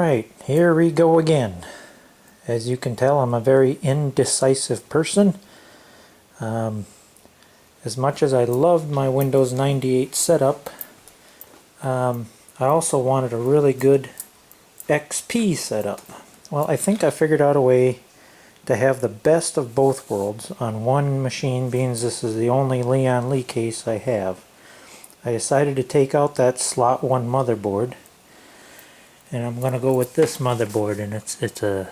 Alright, here we go again. As you can tell, I'm a very indecisive person. As much as I loved my Windows 98 setup, I also wanted a really good XP setup. Well, I think I figured out a way to have the best of both worlds on one machine, being this is the only Lian-Li case I have. I decided to take out that slot 1 motherboard, and I'm going to go with this motherboard, and it's an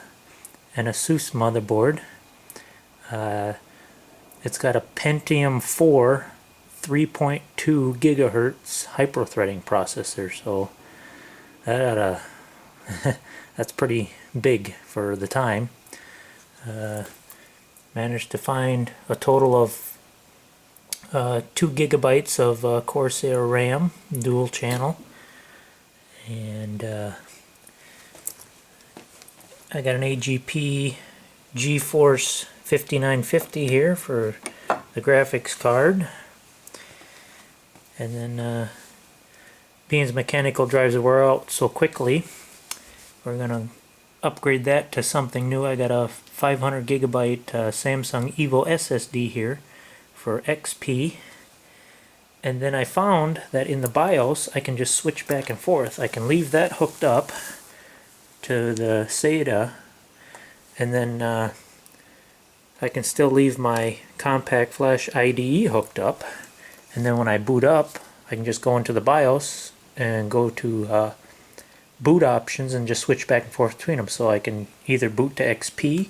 Asus motherboard. It's got a Pentium 4 3.2 gigahertz hyper-threading processor, so that's pretty big for the time. Managed to find a total of 2 gigabytes of Corsair RAM, dual channel, and I got an AGP GeForce 5950 here for the graphics card, and then being mechanical drives were out so quickly, we're gonna upgrade that to something new. I got a 500 gigabyte Samsung Evo SSD here for XP, and then I found that in the BIOS I can just switch back and forth. I can leave that hooked up to the SATA, and then I can still leave my compact flash IDE hooked up, and then when I boot up I can just go into the BIOS and go to boot options and just switch back and forth between them. So I can either boot to XP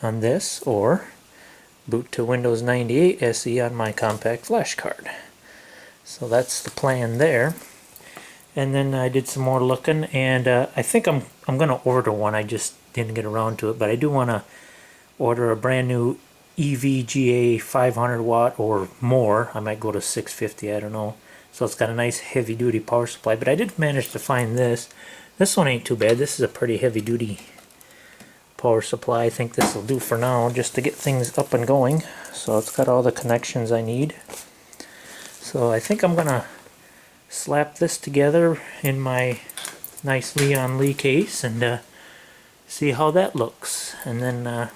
on this or boot to Windows 98 SE on my compact flash card. So that's the plan there. And then I did some more looking, and I think I'm going to order one. I just didn't get around to it, but I do want to order a brand new EVGA 500 watt or more. I might go to 650, I don't know. So it's got a nice heavy duty power supply, but I did manage to find this. This one ain't too bad. This is a pretty heavy duty power supply. I think this will do for now just to get things up and going. So it's got all the connections I need. So I think I'm gonna slap this together in my nice Lian-Li case and see how that looks. And then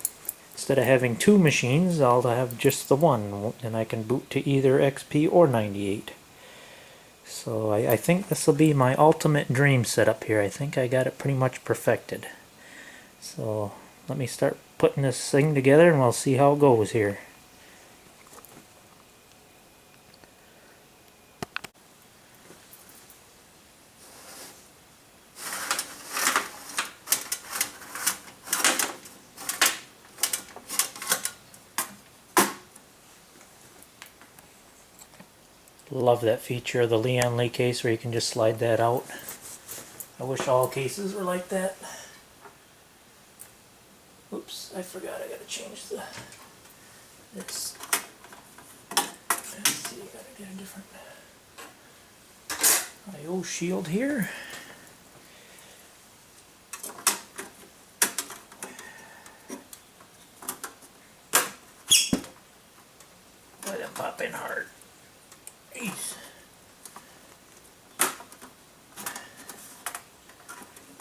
instead of having 2 machines, I'll have just the one, and I can boot to either XP or 98. So I think this will be my ultimate dream setup here. I think I got it pretty much perfected. So let me start putting this thing together and we'll see how it goes here. Love that feature of the Lian-Li case where you can just slide that out. I wish all cases were like that. Oops, I forgot I gotta change this. Let's see, I gotta get a different I/O shield here. Let it pop in hard. Jeez.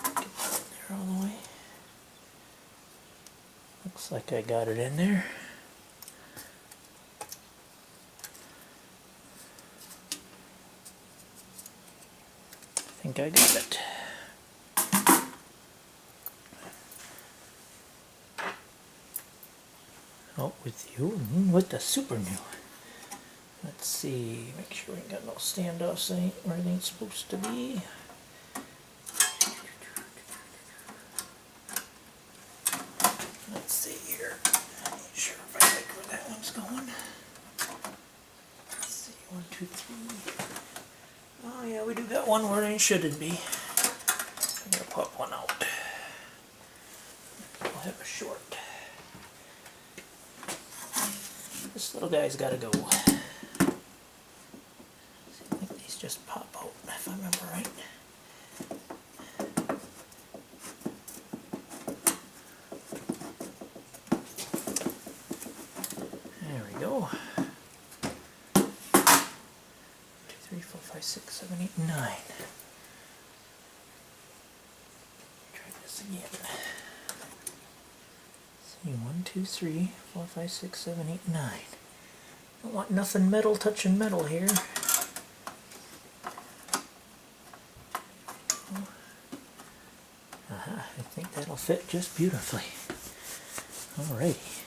Get that in there all the way. Looks like I got it in there. I think I got it. Oh, with you and with the super new. Let's see, make sure we ain't got no standoffs where it ain't supposed to be. Let's see here. I ain't sure if I like where that one's going. Let's see, 1, 2, 3. Oh yeah, we do got one where it shouldn't be. I'm gonna pop one out. We'll have a short. This little guy's gotta go. Just pop out, if I remember right. There we go. 2, 3, 4, 5, 6, 7, 8, 9. again. See, 1, 2, 3, 4, 5, 6, 7, 8, 9. Don't want nothing metal touching metal here. I think that'll fit just beautifully. Alrighty.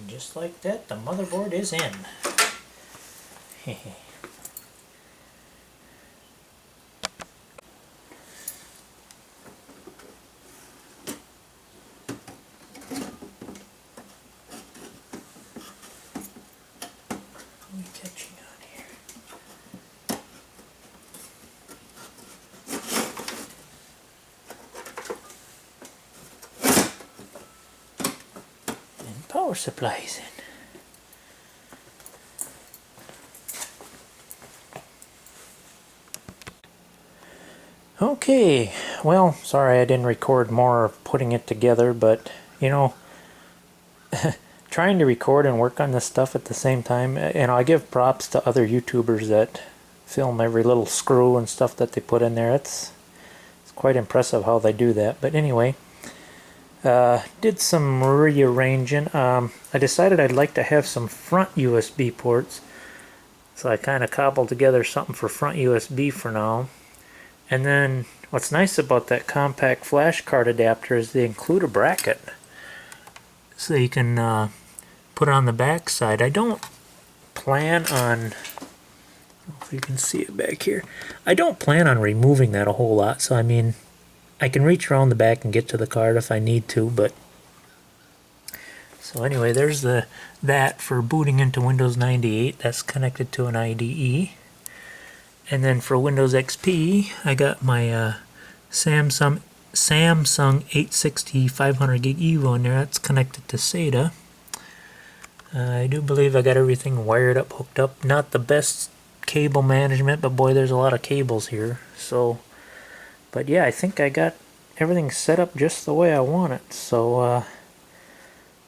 Just like that, the motherboard is in. Catching on here. And power supplies in. Okay, well, sorry I didn't record more of putting it together, but, you know, trying to record and work on this stuff at the same time, you know, I give props to other YouTubers that film every little screw and stuff that they put in there. It's quite impressive how they do that. But anyway, did some rearranging. I decided I'd like to have some front USB ports, so I kind of cobbled together something for front USB for now. And then what's nice about that compact flash card adapter is they include a bracket, so you can put it on the back side. I don't plan on, I don't know if you can see it back here, I don't plan on removing that a whole lot, so I mean, I can reach around the back and get to the card if I need to, but so anyway, there's that for booting into Windows 98. That's connected to an IDE. And then for Windows XP, I got my Samsung 860 500 gig Evo in there. That's connected to SATA. I do believe I got everything wired up, hooked up. Not the best cable management, but boy, there's a lot of cables here. So, but yeah, I think I got everything set up just the way I want it. So,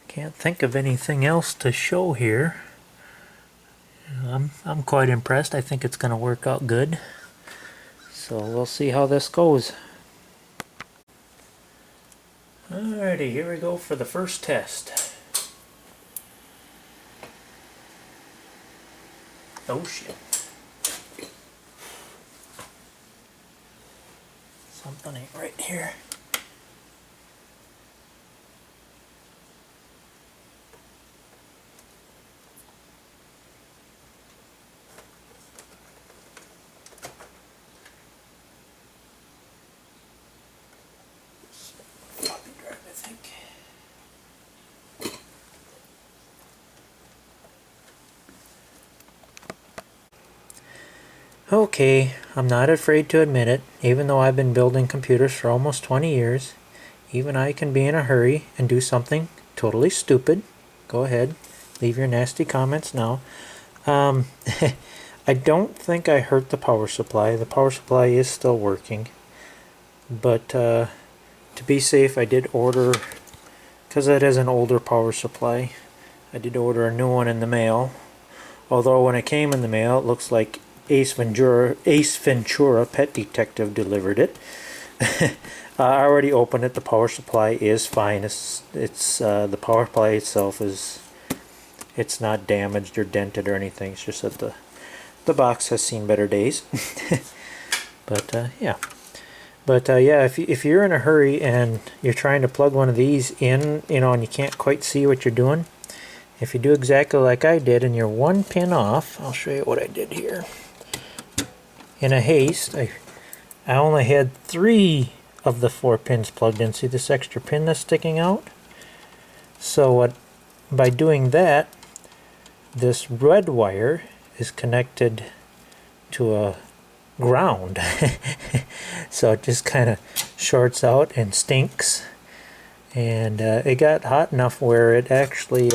can't think of anything else to show here. I'm quite impressed. I think it's going to work out good. So we'll see how this goes. Alrighty, here we go for the first test. Oh shit. Something ain't right here. Okay, I'm not afraid to admit it. Even though I've been building computers for almost 20 years, even I can be in a hurry and do something totally stupid. Go ahead, leave your nasty comments now. I don't think I hurt the power supply. The power supply is still working. But to be safe, I did order, because that is an older power supply, I did order a new one in the mail. Although when it came in the mail, it looks like Ace Ventura Pet Detective delivered it. I already opened it. The power supply is fine. It's the power supply itself it's not damaged or dented or anything. It's just that the box has seen better days. But yeah. But yeah, if you're in a hurry and you're trying to plug one of these in, you know, and you can't quite see what you're doing, if you do exactly like I did and you're one pin off, I'll show you what I did here. In a haste, I only had 3 of the 4 pins plugged in. See this extra pin that's sticking out? So by doing that, this red wire is connected to a ground. So it just kind of shorts out and stinks. And it got hot enough where it actually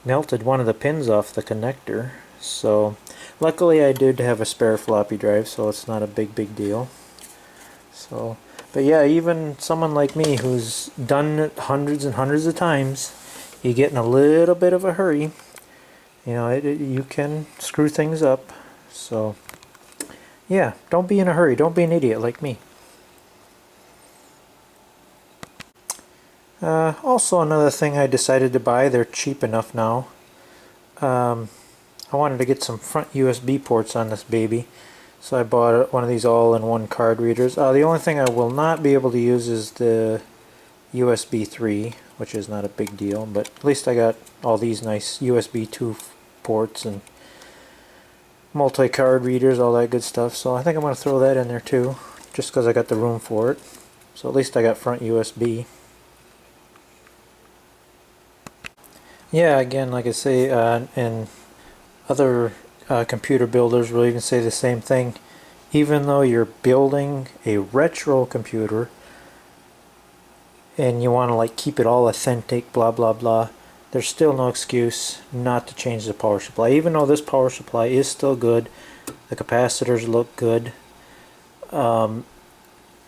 melted one of the pins off the connector. So luckily I did have a spare floppy drive, so it's not a big deal. So, but yeah, even someone like me who's done it hundreds and hundreds of times, you get in a little bit of a hurry, you know, you can screw things up. So yeah, don't be in a hurry. Don't be an idiot like me. Also, another thing I decided to buy, they're cheap enough now. I wanted to get some front USB ports on this baby, so I bought one of these all-in-one card readers. The only thing I will not be able to use is the USB 3, which is not a big deal, but at least I got all these nice USB 2 ports and multi-card readers, all that good stuff. So I think I'm going to throw that in there too, just because I got the room for it. So at least I got front USB. Yeah, again, like I say, and other computer builders will even say the same thing. Even though you're building a retro computer and you want to like keep it all authentic, blah blah blah, there's still no excuse not to change the power supply. Even though this power supply is still good, the capacitors look good.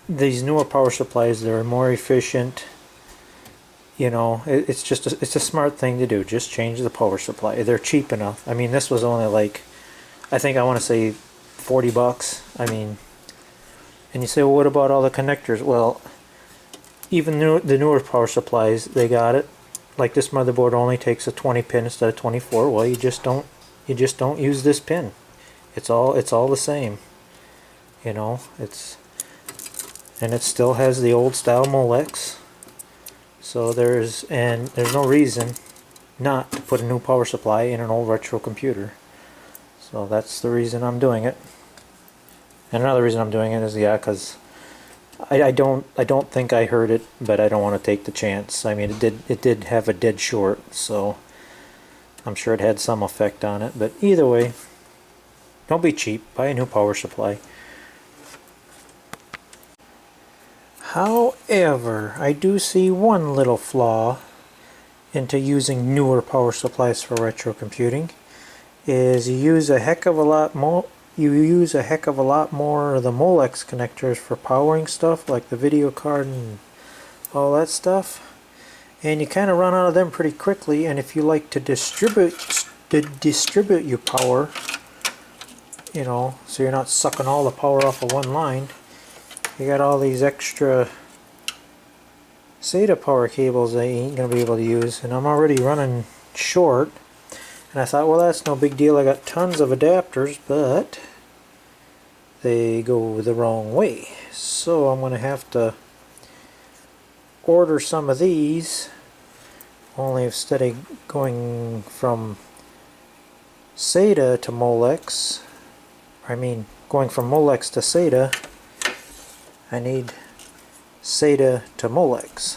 These newer power supplies, they're more efficient. You know, it's a smart thing to do. Just change the power supply. They're cheap enough. I mean, this was only like, I think I want to say 40 bucks. I mean, and you say, well, what about all the connectors? Well, even the newer power supplies, they got it. Like this motherboard only takes a 20 pin instead of 24. Well, you just don't use this pin. It's all the same. You know, and it still has the old style Molex. So there's no reason not to put a new power supply in an old retro computer. So that's the reason I'm doing it. And another reason I'm doing it is, yeah, because I don't think I heard it, but I don't want to take the chance. I mean, it did have a dead short, so I'm sure it had some effect on it. But either way, don't be cheap. Buy a new power supply. However, I do see one little flaw into using newer power supplies for retro computing, is you use a heck of a lot more of the Molex connectors for powering stuff like the video card and all that stuff, and you kind of run out of them pretty quickly. And if you like to distribute your power, you know, so you're not sucking all the power off of one line, you got all these extra SATA power cables that you ain't going to be able to use, and I'm already running short. And I thought, well, that's no big deal. I got tons of adapters, but they go the wrong way. So I'm going to have to order some of these, only instead of going from SATA to Molex, going from Molex to SATA, I need SATA to Molex.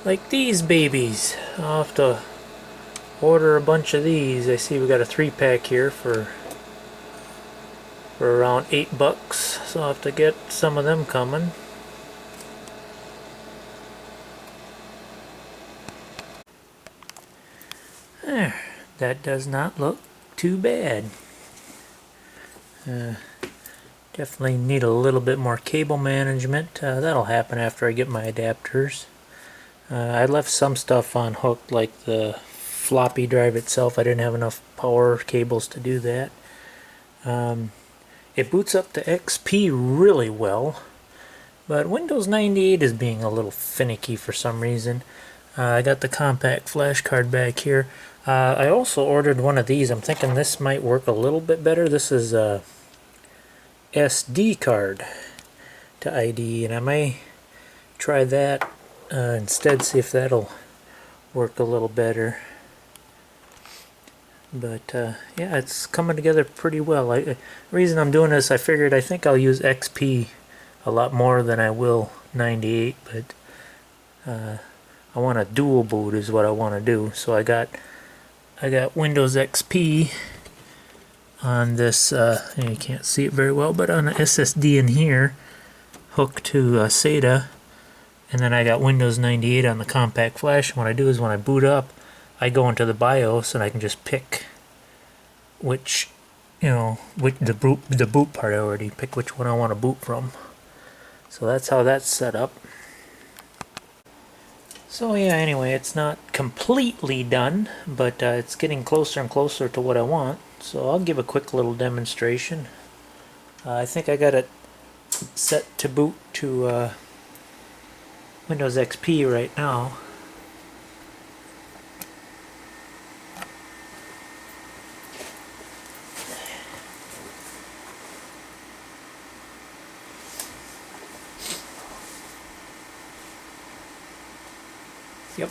Like these babies. I'll have to order a bunch of these. I see we got a 3-pack here for around $8, so I'll have to get some of them coming. There, that does not look too bad. Definitely need a little bit more cable management. That'll happen after I get my adapters. I left some stuff on hook, like the floppy drive itself. I didn't have enough power cables to do that. It boots up to XP really well, but Windows 98 is being a little finicky for some reason. I got the compact flash card back here. I also ordered one of these. I'm thinking this might work a little bit better. This is a SD card to ID, and I may try that instead, see if that'll work a little better. But yeah, it's coming together pretty well. The reason I'm doing this, I think I'll use XP a lot more than I will 98, but I want a dual boot is what I want to do. So I got Windows XP on this, you can't see it very well, but on an SSD in here, hooked to SATA, and then I got Windows 98 on the compact flash. What I do is when I boot up, I go into the BIOS and I can just pick which, the boot part I already pick which one I want to boot from. So that's how that's set up. So yeah, anyway, it's not completely done, but it's getting closer and closer to what I want. So I'll give a quick little demonstration. I think I got it set to boot to Windows XP right now. Yep.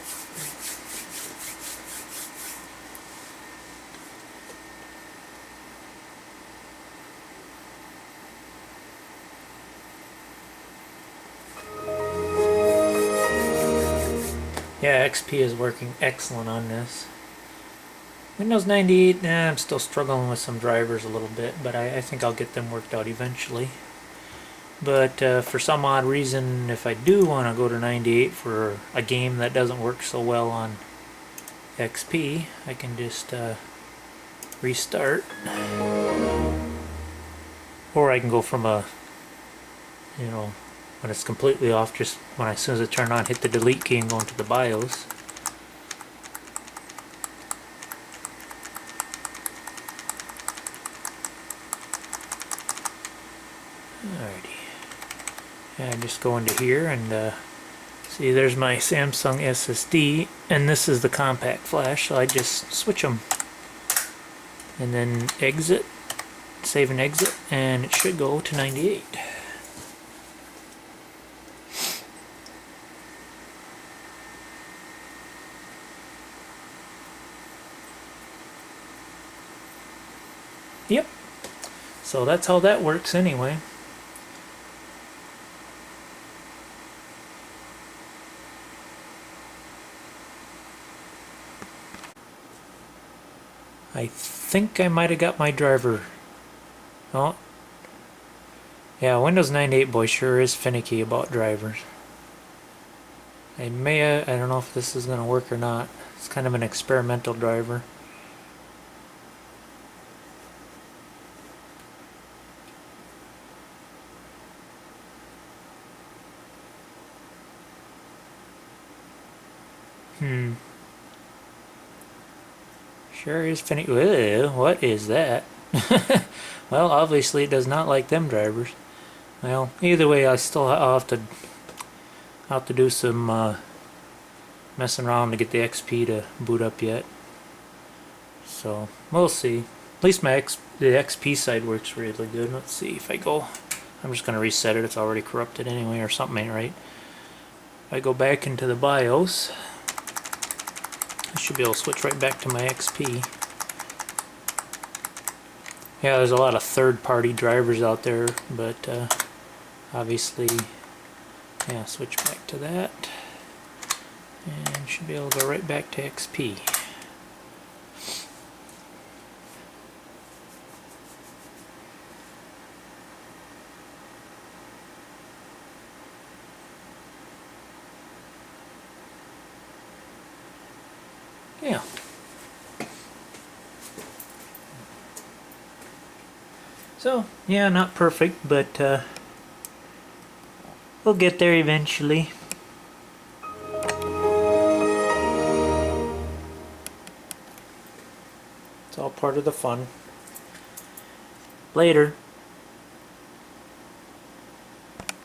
Yeah, XP is working excellent on this. Windows 98, I'm still struggling with some drivers a little bit, but I think I'll get them worked out eventually. But for some odd reason, if I do want to go to 98 for a game that doesn't work so well on XP, I can just restart. Or I can go from a, when it's completely off, just when as soon as I turn on, hit the delete key and go into the BIOS. Alrighty. And just go into here and see, there's my Samsung SSD, and this is the compact flash, so I just switch them. And then exit, save and exit, and it should go to 98. Yep. So that's how that works anyway. I think I might have got my driver. Oh. Yeah, Windows 98 boy sure is finicky about drivers. I don't know if this is going to work or not. It's kind of an experimental driver. Sure is finicky. Ew, what is that? Well, obviously it does not like them drivers. Well, either way, I'll have to do some messing around to get the XP to boot up yet. So we'll see. At least the XP side works really good. Let's see if I go. I'm just gonna reset it. It's already corrupted anyway, or something ain't right. If I go back into the BIOS, I should be able to switch right back to my XP. Yeah, there's a lot of third-party drivers out there, but obviously, yeah, switch back to that, and should be able to go right back to XP. Yeah. So, yeah, not perfect, but we'll get there eventually. It's all part of the fun. Later.